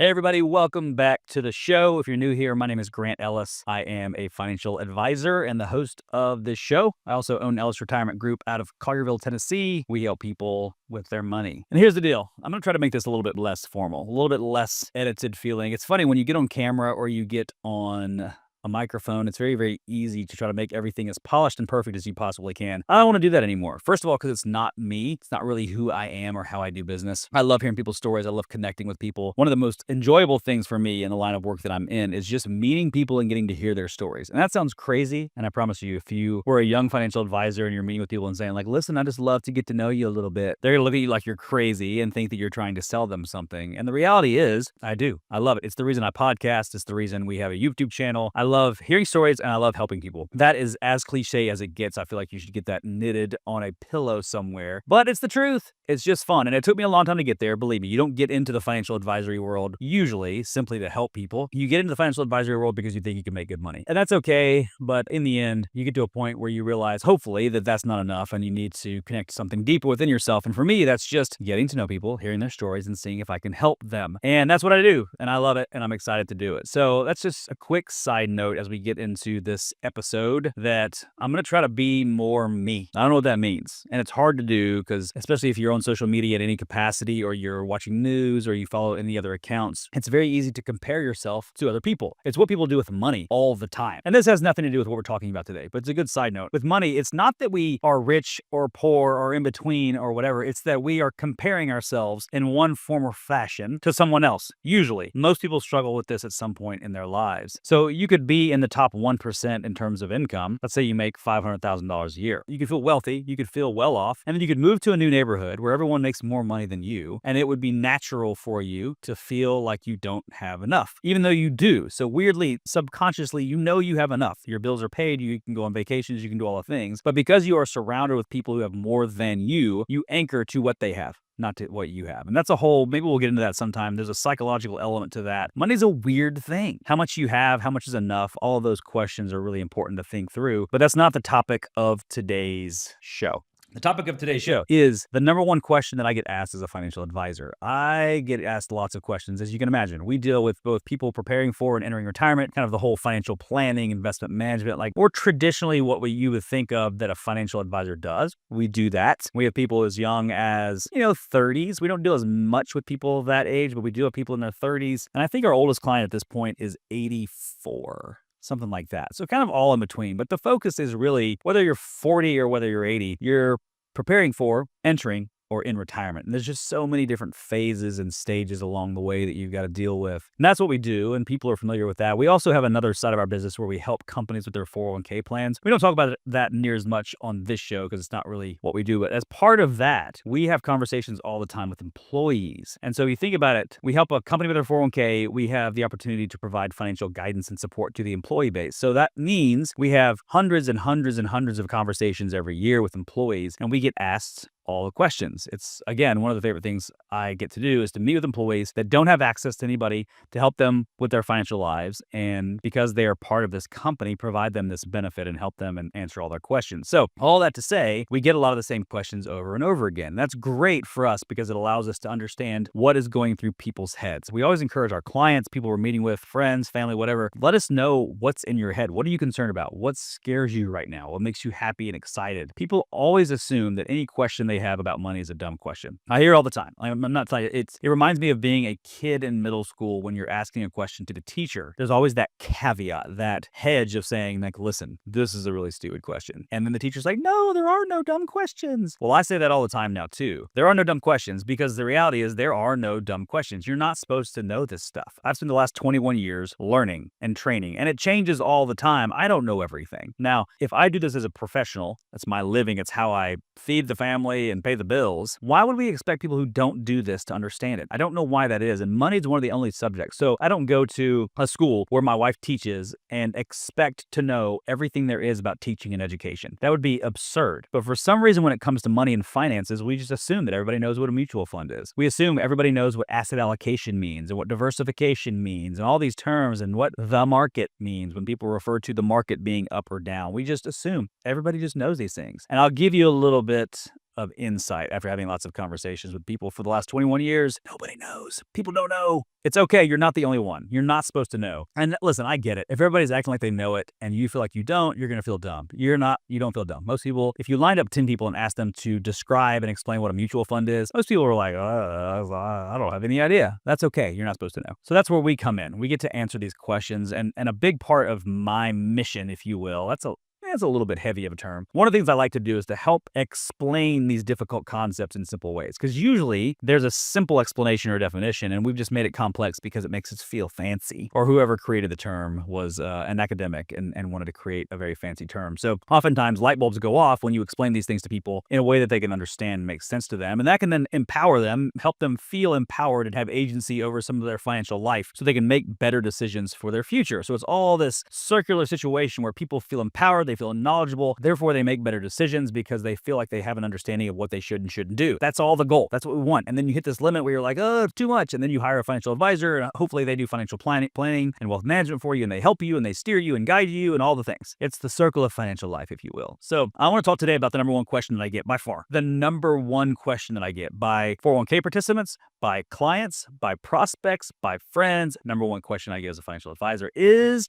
Hey, everybody, welcome back to the show. If you're new here, my name is Grant Ellis. I am a financial advisor and the host of this show. I also own Ellis Retirement Group out of Collierville, Tennessee. We help people with their money. And here's the deal. I'm going to try to make this a little bit less formal, a little bit less edited feeling. It's funny when you get on camera or you get on a microphone, it's very, very easy to try to make everything as polished and perfect as you possibly can. I don't want to do that anymore. First of all, because it's not me. It's not really who I am or how I do business. I love hearing people's stories. I love connecting with people. One of the most enjoyable things for me in the line of work that I'm in is just meeting people and getting to hear their stories. And that sounds crazy. And I promise you, if you were a young financial advisor and you're meeting with people and saying like, listen, I just love to get to know you a little bit, they're going to look at you like you're crazy and think that you're trying to sell them something. And the reality is, I do. I love it. It's the reason I podcast. It's the reason we have a YouTube channel. I love hearing stories and I love helping people. That is as cliche as it gets. I feel like you should get that knitted on a pillow somewhere, but it's the truth. It's just fun. And it took me a long time to get there. Believe me, you don't get into the financial advisory world usually simply to help people. You get into the financial advisory world because you think you can make good money. And that's okay. But in the end, you get to a point where you realize, hopefully, that that's not enough and you need to connect something deeper within yourself. And for me, that's just getting to know people, hearing their stories and seeing if I can help them. And that's what I do. And I love it. And I'm excited to do it. So that's just a quick side note as we get into this episode that I'm going to try to be more me. I don't know what that means. And it's hard to do because especially if you're on social media at any capacity or you're watching news or you follow any other accounts, it's very easy to compare yourself to other people. It's what people do with money all the time. And this has nothing to do with what we're talking about today, but it's a good side note. With money, it's not that we are rich or poor or in between or whatever. It's that we are comparing ourselves in one form or fashion to someone else. Usually, most people struggle with this at some point in their lives. So you could be in the top 1% in terms of income. Let's say you make $500,000 a year. You could feel wealthy, you could feel well off, and then you could move to a new neighborhood where everyone makes more money than you, and it would be natural for you to feel like you don't have enough, even though you do. So weirdly, subconsciously, you know you have enough. Your bills are paid, you can go on vacations, you can do all the things, but because you are surrounded with people who have more than you anchor to what they have, not to what you have. And that's a whole, maybe we'll get into that sometime. There's a psychological element to that. Money's a weird thing. How much you have, how much is enough, all of those questions are really important to think through, but that's not the topic of today's show. The topic of today's show is the number one question that I get asked as a financial advisor. I get asked lots of questions, as you can imagine. We deal with both people preparing for and entering retirement, kind of the whole financial planning, investment management, like more traditionally what you would think of that a financial advisor does. We do that. We have people as young as, 30s. We don't deal as much with people that age, but we do have people in their 30s. And I think our oldest client at this point is 84. Something like that. So kind of all in between. But the focus is really whether you're 40 or whether you're 80, you're preparing for, entering, or in retirement. And there's just so many different phases and stages along the way that you've got to deal with. And that's what we do, and people are familiar with that. We also have another side of our business where we help companies with their 401k plans. We don't talk about that near as much on this show because it's not really what we do. But as part of that, we have conversations all the time with employees. And so you think about it, we help a company with their 401k. We have the opportunity to provide financial guidance and support to the employee base. So that means we have hundreds and hundreds and hundreds of conversations every year with employees, and we get asked all the questions. It's, again, one of the favorite things I get to do is to meet with employees that don't have access to anybody to help them with their financial lives. And because they are part of this company, provide them this benefit and help them and answer all their questions. So all that to say, we get a lot of the same questions over and over again. That's great for us because it allows us to understand what is going through people's heads. We always encourage our clients, people we're meeting with, friends, family, whatever, let us know what's in your head. What are you concerned about? What scares you right now? What makes you happy and excited? People always assume that any question they have about money is a dumb question. I hear all the time. I'm not telling you. It reminds me of being a kid in middle school when you're asking a question to the teacher. There's always that caveat, that hedge of saying like, listen, this is a really stupid question. And then the teacher's like, no, there are no dumb questions. Well, I say that all the time now too. There are no dumb questions because the reality is there are no dumb questions. You're not supposed to know this stuff. I've spent the last 21 years learning and training, and it changes all the time. I don't know everything. Now, if I do this as a professional, that's my living. It's how I feed the family and pay the bills. Why would we expect people who don't do this to understand it? I don't know why that is. And money is one of the only subjects. So I don't go to a school where my wife teaches and expect to know everything there is about teaching and education. That would be absurd. But for some reason, when it comes to money and finances, we just assume that everybody knows what a mutual fund is. We assume everybody knows what asset allocation means and what diversification means and all these terms and what the market means when people refer to the market being up or down. We just assume everybody just knows these things. And I'll give you a little bit of insight after having lots of conversations with people for the last 21 years. Nobody knows. People don't know. It's okay. You're not the only one. You're not supposed to know. And listen, I get it. If everybody's acting like they know it and you feel like you don't, you're going to feel dumb. You don't feel dumb. Most people, if you lined up 10 people and asked them to describe and explain what a mutual fund is, most people are like, I don't have any idea. That's okay. You're not supposed to know. So that's where we come in. We get to answer these questions. And a big part of my mission, if you will, that's a little bit heavy of a term. One of the things I like to do is to help explain these difficult concepts in simple ways, because usually there's a simple explanation or definition, and we've just made it complex because it makes us feel fancy, or whoever created the term was an academic and wanted to create a very fancy term. So oftentimes light bulbs go off when you explain these things to people in a way that they can understand and make sense to them, and that can then empower them, help them feel empowered and have agency over some of their financial life so they can make better decisions for their future. So it's all this circular situation where people feel empowered, they feel knowledgeable, therefore they make better decisions because they feel like they have an understanding of what they should and shouldn't do. That's all the goal. That's what we want. And then you hit this limit where you're like, oh, too much. And then you hire a financial advisor, and hopefully they do financial planning and wealth management for you, and they help you and they steer you and guide you and all the things. It's the circle of financial life, if you will. So I want to talk today about the number one question that I get by far. The number one question that I get by 401k participants, by clients, by prospects, by friends. Number one question I get as a financial advisor is...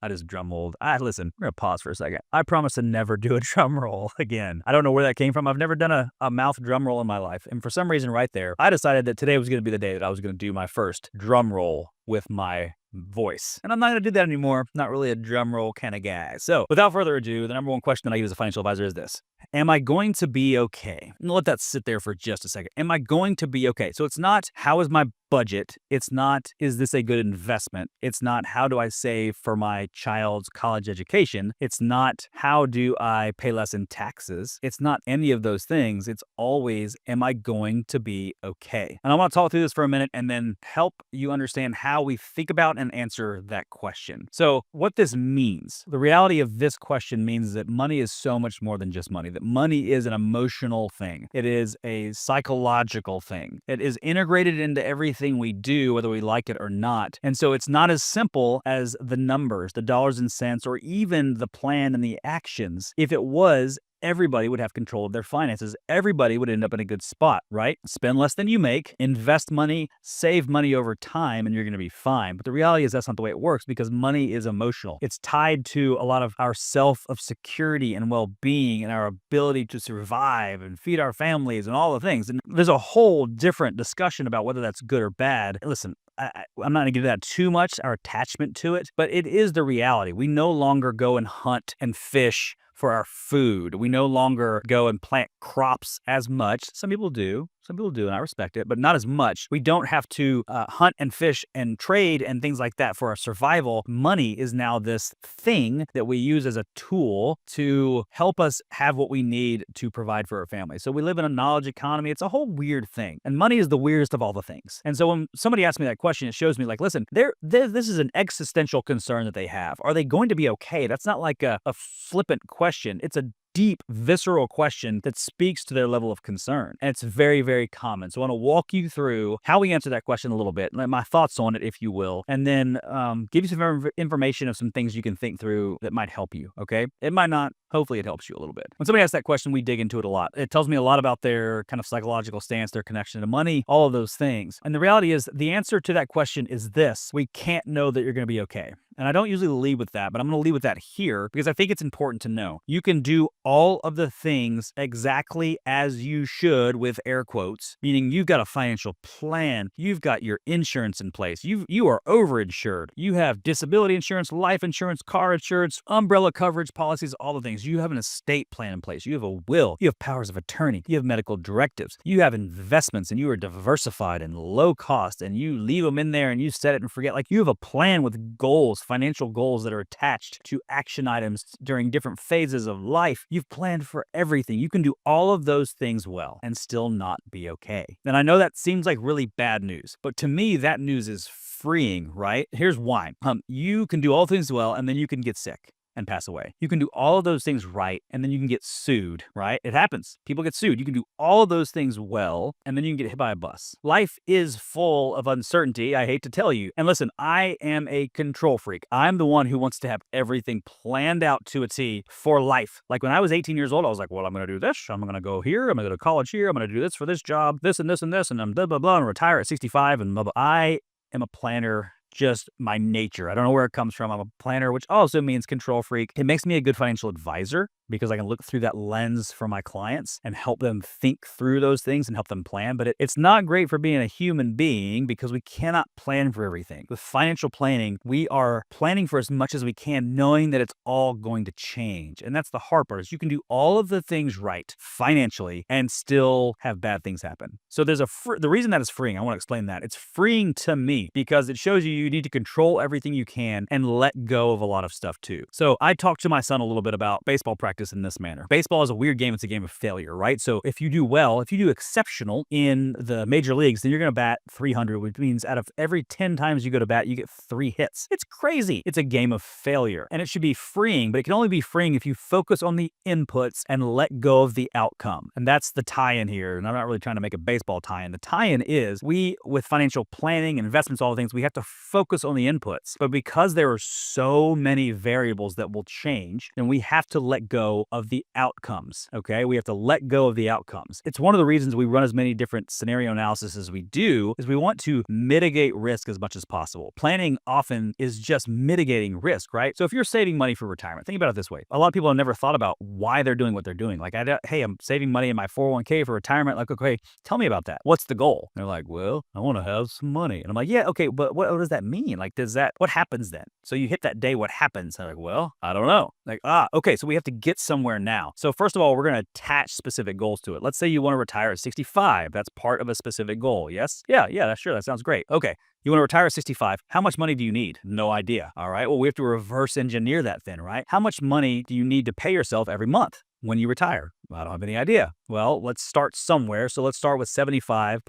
I just drum rolled. Listen, we're going to pause for a second. I promise to never do a drum roll again. I don't know where that came from. I've never done a mouth drum roll in my life. And for some reason right there, I decided that today was going to be the day that I was going to do my first drum roll with my voice. And I'm not going to do that anymore. Not really a drum roll kind of guy. So without further ado, the number one question that I get as a financial advisor is this. Am I going to be okay? And let that sit there for just a second. Am I going to be okay? So it's not, how is my budget? It's not, is this a good investment? It's not, how do I save for my child's college education? It's not, how do I pay less in taxes? It's not any of those things. It's always, am I going to be okay? And I want to talk through this for a minute and then help you understand how we think about and answer that question. So what this means, the reality of this question means that money is so much more than just money, that money is an emotional thing. It is a psychological thing. It is integrated into everything we do, whether we like it or not. And so it's not as simple as the numbers, the dollars and cents, or even the plan and the actions. If it was, everybody would have control of their finances. Everybody would end up in a good spot, right? Spend less than you make, invest money, save money over time, and you're going to be fine. But the reality is that's not the way it works, because money is emotional. It's tied to a lot of our self of security and well-being and our ability to survive and feed our families and all the things. And there's a whole different discussion about whether that's good or bad. Listen, I'm not going to get into that too much, our attachment to it, but it is the reality. We no longer go and hunt and fish for our food. We no longer go and plant crops as much. Some people do, and I respect it, but not as much. We don't have to hunt and fish and trade and things like that for our survival. Money is now this thing that we use as a tool to help us have what we need to provide for our family. So we live in a knowledge economy. It's a whole weird thing. And money is the weirdest of all the things. And so when somebody asks me that question, it shows me like, listen, this is an existential concern that they have. Are they going to be okay? That's not like a flippant question. It's a deep, visceral question that speaks to their level of concern. And it's very, very common. So I want to walk you through how we answer that question a little bit, my thoughts on it, if you will, and then give you some information of some things you can think through that might help you, okay? It might not. Hopefully it helps you a little bit. When somebody asks that question, we dig into it a lot. It tells me a lot about their kind of psychological stance, their connection to money, all of those things. And the reality is the answer to that question is this: we can't know that you're going to be okay. And I don't usually lead with that, but I'm going to lead with that here because I think it's important to know. You can do all of the things exactly as you should, with air quotes, meaning you've got a financial plan. You've got your insurance in place. You are overinsured. You have disability insurance, life insurance, car insurance, umbrella coverage policies, all the things. You have an estate plan in place. You have a will. You have powers of attorney. You have medical directives. You have investments, and you are diversified and low cost, and you leave them in there and you set it and forget. Like, you have a plan with goals, financial goals that are attached to action items during different phases of life. You've planned for everything. You can do all of those things well and still not be okay. And I know that seems like really bad news, but to me, that news is freeing, right? Here's why. You can do all things well, and then you can get sick. and pass away. You can do all of those things right, and then you can get sued, right? It happens. People get sued. You can do all of those things well, and then you can get hit by a bus. Life is full of uncertainty, I hate to tell you. And listen, I am a control freak. I'm the one who wants to have everything planned out to a T for life. Like when I was 18 years old, I was like, well, I'm going to do this. I'm going to go here. I'm going to go to college here. I'm going to do this for this job, this and this and this, and I'm blah, blah, blah, and retire at 65 and blah, blah. I am a planner, just my nature. I don't know where it comes from. I'm a planner, which also means control freak. It makes me a good financial advisor because I can look through that lens for my clients and help them think through those things and help them plan. But it's not great for being a human being because we cannot plan for everything. With financial planning, we are planning for as much as we can, knowing that it's all going to change. And that's the hard part, is you can do all of the things right financially and still have bad things happen. So there's the reason that is freeing. I want to explain that. It's freeing to me because it shows you need to control everything you can and let go of a lot of stuff too. So I talked to my son a little bit about baseball practice in this manner. Baseball is a weird game. It's a game of failure, right? So if you do well, if you do exceptional in the major leagues, then you're going to bat 300, which means out of every 10 times you go to bat, you get 3 hits. It's crazy. It's a game of failure, and it should be freeing, but it can only be freeing if you focus on the inputs and let go of the outcome. And that's the tie-in here. And I'm not really trying to make a baseball tie-in. The tie-in is with financial planning and investments, all the things, we have to focus on the inputs. But because there are so many variables that will change, then we have to let go of the outcomes, okay? We have to let go of the outcomes. It's one of the reasons we run as many different scenario analysis as we do, is we want to mitigate risk as much as possible. Planning often is just mitigating risk, right? So if you're saving money for retirement, think about it this way. A lot of people have never thought about why they're doing what they're doing. Like, hey, I'm saving money in my 401k for retirement. Like, okay, tell me about that. What's the goal? They're like, well, I want to have some money. And I'm like, yeah, okay, but what does that mean? Like, what happens then? So you hit that day, what happens? I'm like, well, I don't know. Like, okay, so we have to get somewhere now. So first of all, we're going to attach specific goals to it. Let's say you want to retire at 65. That's part of a specific goal. Yes? Yeah, sure. That sounds great. Okay. You want to retire at 65. How much money do you need? No idea. All right. Well, we have to reverse engineer that then, right? How much money do you need to pay yourself every month when you retire? I don't have any idea. Well, let's start somewhere. So let's start with 75%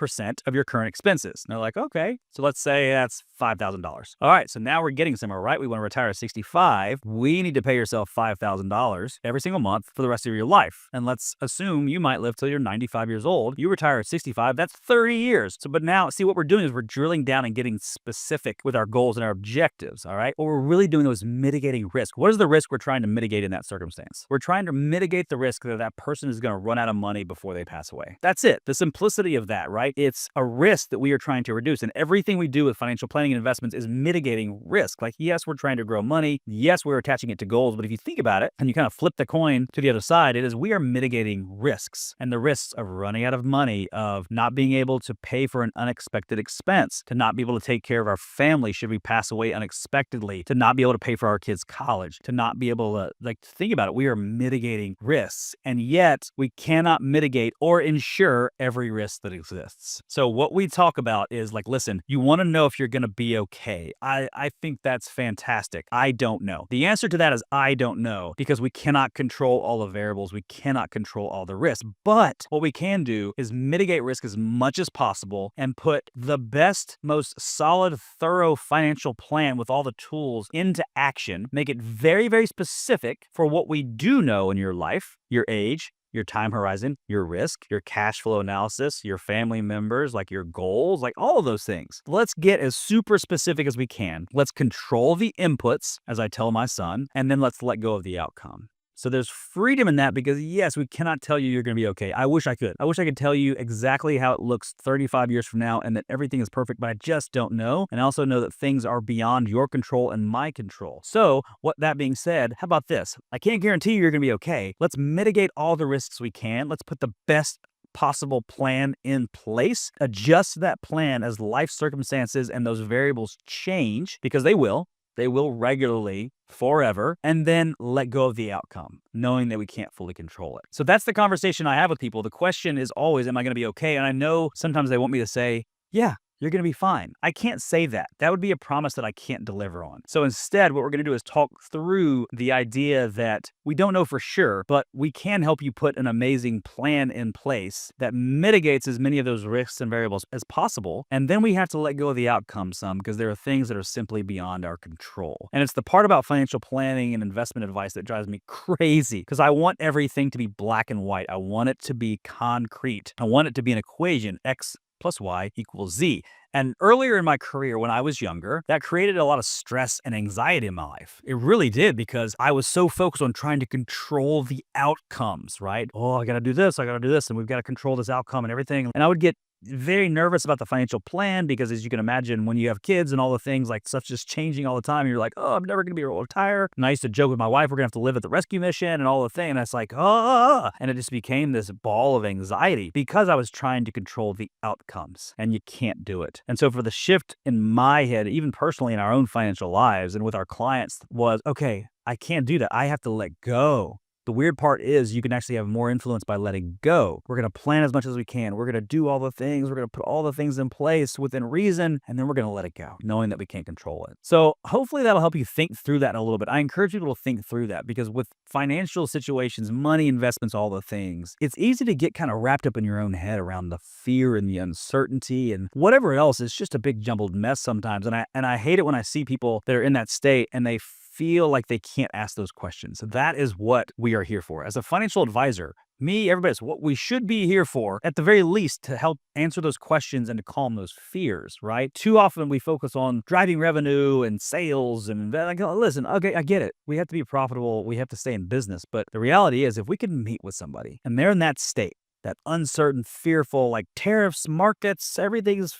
of your current expenses. And they're like, okay, so let's say that's $5,000. All right, so now we're getting somewhere, right? We want to retire at 65. We need to pay yourself $5,000 every single month for the rest of your life. And let's assume you might live till you're 95 years old. You retire at 65, that's 30 years. So, but now, see, what we're doing is we're drilling down and getting specific with our goals and our objectives, all right? What we're really doing is mitigating risk. What is the risk we're trying to mitigate in that circumstance? We're trying to mitigate the risk that person is going to run out of money before they pass away. That's it. The simplicity of that, right? It's a risk that we are trying to reduce. And everything we do with financial planning and investments is mitigating risk. Like, yes, we're trying to grow money. Yes, we're attaching it to goals. But if you think about it and you kind of flip the coin to the other side, it is we are mitigating risks, and the risks of running out of money, of not being able to pay for an unexpected expense, to not be able to take care of our family should we pass away unexpectedly, to not be able to pay for our kids' college, to not be able to, like, think about it. We are mitigating risks, and yet we cannot mitigate or insure every risk that exists. So what we talk about is like, listen, you want to know if you're going to be okay. I think that's fantastic. I don't know. The answer to that is I don't know, because we cannot control all the variables. We cannot control all the risks. But what we can do is mitigate risk as much as possible and put the best, most solid, thorough financial plan with all the tools into action. Make it very, very specific for what we do know in your life, your age, your time horizon, your risk, your cash flow analysis, your family members, like your goals, like all of those things. Let's get as super specific as we can. Let's control the inputs, as I tell my son, and then let's let go of the outcome. So there's freedom in that, because yes, we cannot tell you you're going to be okay. I wish I could. I wish I could tell you exactly how it looks 35 years from now and that everything is perfect, but I just don't know. And I also know that things are beyond your control and my control. So what that being said, how about this? I can't guarantee you're going to be okay. Let's mitigate all the risks we can. Let's put the best possible plan in place. Adjust that plan as life circumstances and those variables change, because they will. They will regularly, forever, and then let go of the outcome, knowing that we can't fully control it. So that's the conversation I have with people. The question is always, am I going to be okay? And I know sometimes they want me to say, yeah, you're going to be fine. I can't say that. That would be a promise that I can't deliver on. So instead, what we're going to do is talk through the idea that we don't know for sure, but we can help you put an amazing plan in place that mitigates as many of those risks and variables as possible. And then we have to let go of the outcome some because there are things that are simply beyond our control. And it's the part about financial planning and investment advice that drives me crazy because I want everything to be black and white. I want it to be concrete. I want it to be an equation, X plus Y equals Z. And earlier in my career, when I was younger, that created a lot of stress and anxiety in my life. It really did because I was so focused on trying to control the outcomes, right? Oh, I got to do this, and we've got to control this outcome and everything. And I would get very nervous about the financial plan because, as you can imagine, when you have kids and all the things, like stuff's just changing all the time, you're like, oh, I'm never going to be able to retire. And I used to joke with my wife, we're going to have to live at the rescue mission and all the thing. And it's like, oh, and it just became this ball of anxiety because I was trying to control the outcomes, and you can't do it. And so for the shift in my head, even personally in our own financial lives and with our clients, was, okay, I can't do that. I have to let go. The weird part is you can actually have more influence by letting go. We're going to plan as much as we can. We're going to do all the things. We're going to put all the things in place within reason, and then we're going to let it go, knowing that we can't control it. So hopefully that'll help you think through that a little bit. I encourage people to think through that because with financial situations, money, investments, all the things, it's easy to get kind of wrapped up in your own head around the fear and the uncertainty and whatever else. It's just a big jumbled mess sometimes. And I hate it when I see people that are in that state and they feel like they can't ask those questions. That is what we are here for. As a financial advisor, me, everybody's what we should be here for, at the very least, to help answer those questions and to calm those fears, right? Too often we focus on driving revenue and sales and like, oh, listen, okay, I get it. We have to be profitable. We have to stay in business. But the reality is if we can meet with somebody and they're in that state, that uncertain, fearful, like tariffs, markets, everything is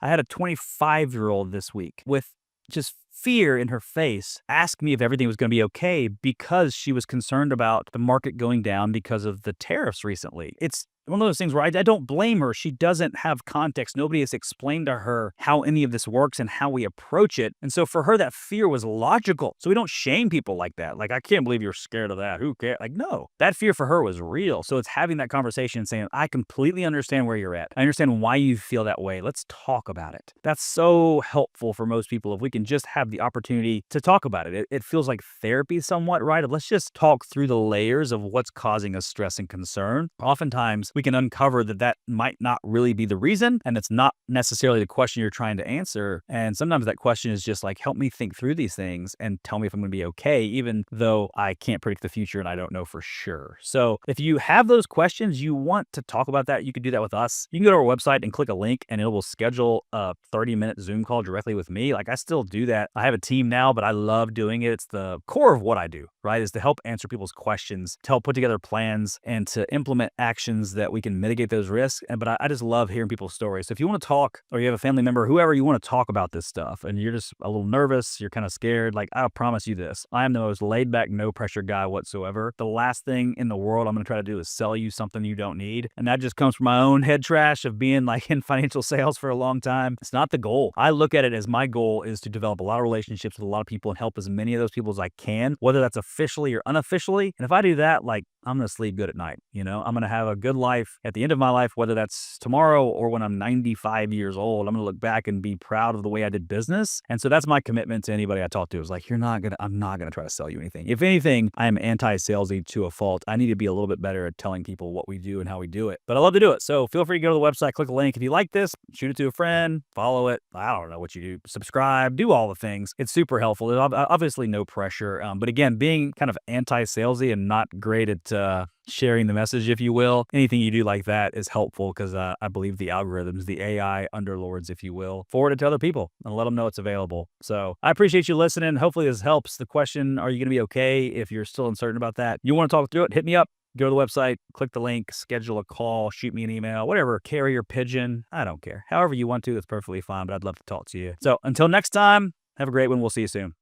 I had a 25-year-old this week with just fear in her face ask me if everything was going to be okay because she was concerned about the market going down because of the tariffs recently. It's one of those things where I don't blame her. She doesn't have context. Nobody has explained to her how any of this works and how we approach it. And so for her, that fear was logical. So we don't shame people like that. Like, I can't believe you're scared of that. Who cares? Like, no, that fear for her was real. So it's having that conversation and saying, I completely understand where you're at. I understand why you feel that way. Let's talk about it. That's so helpful for most people if we can just have the opportunity to talk about it. It feels like therapy somewhat, right? Let's just talk through the layers of what's causing us stress and concern. Oftentimes, we can uncover that might not really be the reason, and it's not necessarily the question you're trying to answer. And sometimes that question is just like, help me think through these things and tell me if I'm going to be okay, even though I can't predict the future and I don't know for sure. So if you have those questions, you want to talk about that, you can do that with us. You can go to our website and click a link and it will schedule a 30-minute Zoom call directly with me. Like, I still do that. I have a team now, but I love doing it. It's the core of what I do, right? Is to help answer people's questions, to help put together plans and to implement actions that we can mitigate those risks. But I just love hearing people's stories. So if you want to talk, or you have a family member, whoever you want to talk about this stuff, and you're just a little nervous, you're kind of scared, like, I promise you this, I am the most laid back, no pressure guy whatsoever. The last thing in the world I'm going to try to do is sell you something you don't need. And that just comes from my own head trash of being like in financial sales for a long time. It's not the goal. I look at it as my goal is to develop a lot of relationships with a lot of people and help as many of those people as I can, whether that's officially or unofficially. And if I do that, like, I'm going to sleep good at night. You know, I'm going to have a good life at the end of my life, whether that's tomorrow or when I'm 95 years old. I'm going to look back and be proud of the way I did business. And so that's my commitment to anybody I talk to is like, I'm not going to try to sell you anything. If anything, I am anti-salesy to a fault. I need to be a little bit better at telling people what we do and how we do it. But I love to do it. So feel free to go to the website, click a link. If you like this, shoot it to a friend, follow it. I don't know what you do. Subscribe, do all the things. It's super helpful. There's obviously no pressure. But again, being kind of anti-salesy and not great at sharing the message, if you will, anything you do like that is helpful because I believe the algorithms, the AI underlords, if you will, forward it to other people and let them know it's available. So I appreciate you listening. Hopefully this helps. The question, are you going to be okay? If you're still uncertain about that, you want to talk through it, hit me up. Go to the website, click the link, schedule a call, shoot me an email, whatever, carrier pigeon. I don't care. However you want to, it's perfectly fine, but I'd love to talk to you. So until next time, have a great one. We'll see you soon.